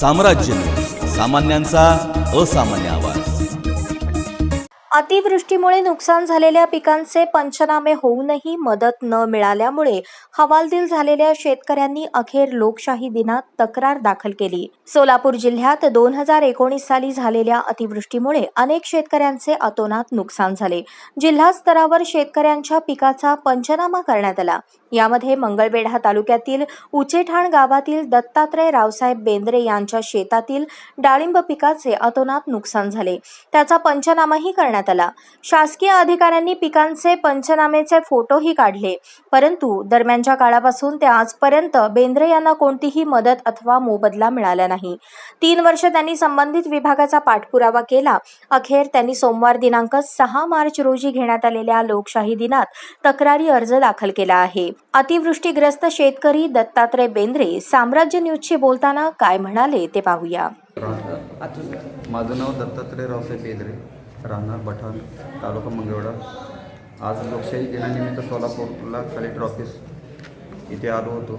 साम्राज्य न्यूज, सामान्यांचा असामान्य आवाज। अतिवृष्टीमुळे नुकसान झालेल्या पिकांचे पंचनामे होऊनही मदत न मिळाल्यामुळे हवालदिल झालेल्या शेतकऱ्यांनी अखेर लोकशाही दिनात तक्रार दाखल केली। सोलापूर जिल्ह्यात 2019 साली झालेल्या अतिवृष्टीमुळे अनेक शेतकऱ्यांचे अतोनात नुकसान झाले। जिल्हा स्तरावर शेतकऱ्यांच्या पिकाचा पंचनामा करण्यात आला। यामध्ये मंगळवेढा तालुक्यातील उचेठाण गावातील दत्तात्रय रावसाहेब बेंद्रे यांच्या शेतातील डाळिंब पिकाचे अतोनात नुकसान झाले। त्याचा पंचनामाही करण्यात आला। शासकीय अधिकाऱ्यांनी पिकांचे पंचनामेचे फोटोही काढले, परंतु दरम्यानच्या काळापासून ते आजपर्यंत बेंद्रे यांना कोणतीही मदत अथवा मोबदला मिळाला नाही। 3 वर्ष त्यांनी संबंधित विभागाचा पाठपुरावा केला। अखेर त्यांनी सोमवार दिनांक 6 मार्च रोजी घेण्यात आलेल्या लोकशाही दिनात तक्रारी अर्ज दाखल केला आहे। अतिवृष्टीग्रस्त शेतकरी दत्तात्रय बेंद्रे साम्राज्य न्यूजशी बोलताना काय म्हणाले ते पाहूया। माझं नाव दत्तात्रय रावसाहेब बेंद्रे, राहणार बठाण, तालुका मंगळवेढा। आज लोकशाही दिनानिमित्त सोलापूरला कलेक्टर ऑफिस इथे आलो होतो।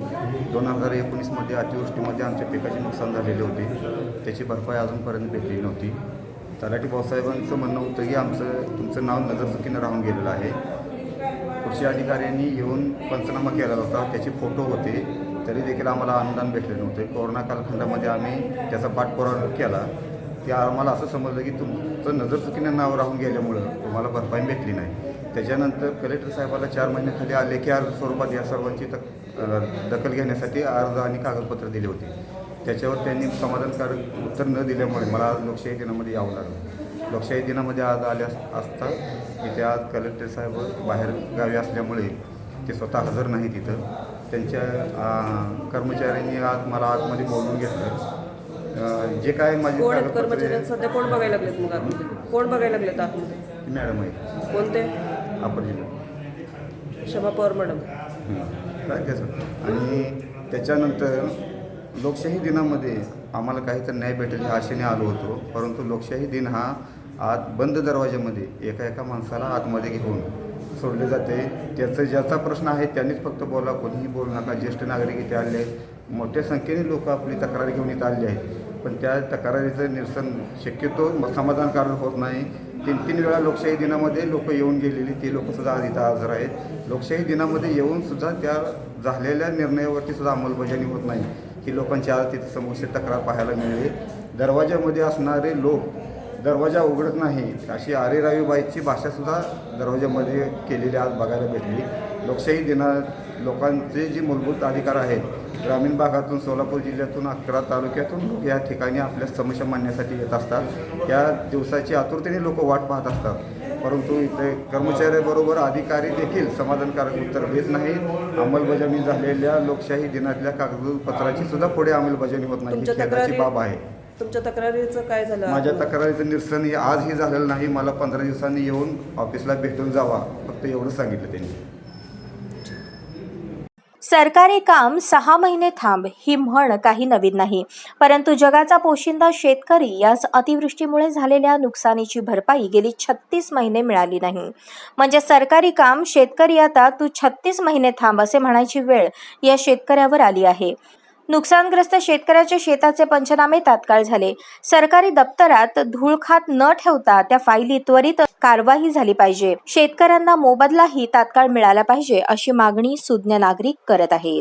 2019मध्ये अतिवृष्टीमध्ये आमच्या पिकाचे नुकसान झालेले होते, त्याची भरपाई अजूनपर्यंत भेटली नव्हती। तलाठी भाऊसाहेबांचं म्हणणं होतं की तुमचं नाव नजरचुकीनं राहून गेलेलं आहे। कृषी अधिकाऱ्यांनी येऊन पंचनामा केला होता, त्याचे फोटो होते, तरी देखील आम्हाला अनुदान भेटले नव्हते। कोरोना कालखंडामध्ये आम्ही त्याचा पाठपुरावा केला, ते आम्हाला असं समजलं की तुमचं नजरचुकीनं नाव राहून गेल्यामुळं तुम्हाला भरपाई भेटली नाही। त्याच्यानंतर कलेक्टर साहेबाला 4 महिन्याखाली लेखी अर्ज स्वरूपात या सर्वांची दखल घेण्यासाठी अर्ज आणि कागदपत्र दिले होते। त्याच्यावर त्यांनी समाधानकारक उत्तर न दिल्यामुळे मला आज लोकशाही दिनामध्ये यावं लागलं। लोकशाही दिनामध्ये आज आले असता इथे आज कलेक्टर साहेब बाहेर गावी असल्यामुळे ते स्वतः हजर नाही तिथं। त्यांच्या कर्मचाऱ्यांनी आज मला आतमध्ये बोलवून घेतलं। जे काय माझे कर्मचारी सध्या कोण बघायला लागलेत, मग आतमध्ये कोण बघायला लागलेत आतमध्ये? मॅडम आहे। कोणते? अपर जिल्हा शमा पवार मॅडम। काय त्याचं आणि त्याच्यानंतर लोकशाही दिनामध्ये आम्हाला काहीतरी न्याय भेटेल ह्या आशेने आलो होतो, परंतु लोकशाही दिन हा आत बंद दरवाज्यामध्ये एका माणसाला आतमध्ये घेऊन सोडले जाते। ज्याचा प्रश्न आहे त्यांनीच फक्त बोला, कोणीही बोलू नका। ज्येष्ठ नागरिक इथे आले आहेत, मोठ्या संख्येने लोक आपली तक्रारी घेऊन इथं आले आहेत, पण त्या तक्रारीचं निरसन शक्यतो समाधानकारक होत नाही। 3 वेळा लोकशाही दिनामध्ये लोक येऊन गेलेली ते लोकसुद्धा आज इथं हजर आहेत। लोकशाही दिनामध्ये येऊनसुद्धा त्या झालेल्या निर्णयावरती सुद्धा अंमलबजावणी होत नाही। ही लोकांची आज तिथे समोरची तक्रार पाहायला मिळाली। दरवाज्यामध्ये असणारे लोक दरवाजा उघडत नाही अशी आरेरावीबाईची भाषासुद्धा दरवाज्यामध्ये केलेली आज बघायला भेटली। लोकशाही दिनात लोकांचे जे मूलभूत अधिकार आहेत, ग्रामीण भागातून सोलापूर जिल्ह्यातून 11 तालुक्यातून लोक या ठिकाणी आपल्या समस्या मांडण्यासाठी येत असतात। त्या दिवसाची आतुरतेने लोक वाट पाहत असतात, परंतु इथे कर्मचाऱ्याबरोबर अधिकारी देखील समाधानकारक उत्तर देत नाही। अंमलबजावणी झालेल्या लोकशाही दिनातल्या कागदपत्राची सुद्धा पुढे अंमलबजावणी होत नाही, ही खेदाची बाब आहे। तुमच्या तक्रारीचं काय झालं? माझ्या तक्रारीचं निरसन हे आजही झालेलं नाही। मला 15 दिवसांनी येऊन ऑफिसला भेटून जावा, फक्त एवढं सांगितलं त्यांनी। सरकारी काम 6 महिने थांब ही म्हण काही नवीन नाही, परंतु जगाचा पोशिंदा शेतकरी यास अतिवृष्टीमुळे झालेल्या नुकसानीची भरपाई गेली 36 महिने मिळाली नाही। म्हणजे सरकारी काम शेतकरी आता तू 36 महिने थांब असे म्हणायची वेळ या शेतकऱ्यावर आली आहे। नुकसानग्रस्त शेतकऱ्याच्या शेताचे पंचनामे तात्काळ झाले। सरकारी दप्तरात धूळखात न ठेवता त्या फायली त्वरित कारवाई झाली पाहिजे। शेतकऱ्यांना मोबदलाही तात्काळ मिळाला पाहिजे अशी मागणी सुज्ञ नागरिक करत आहेत।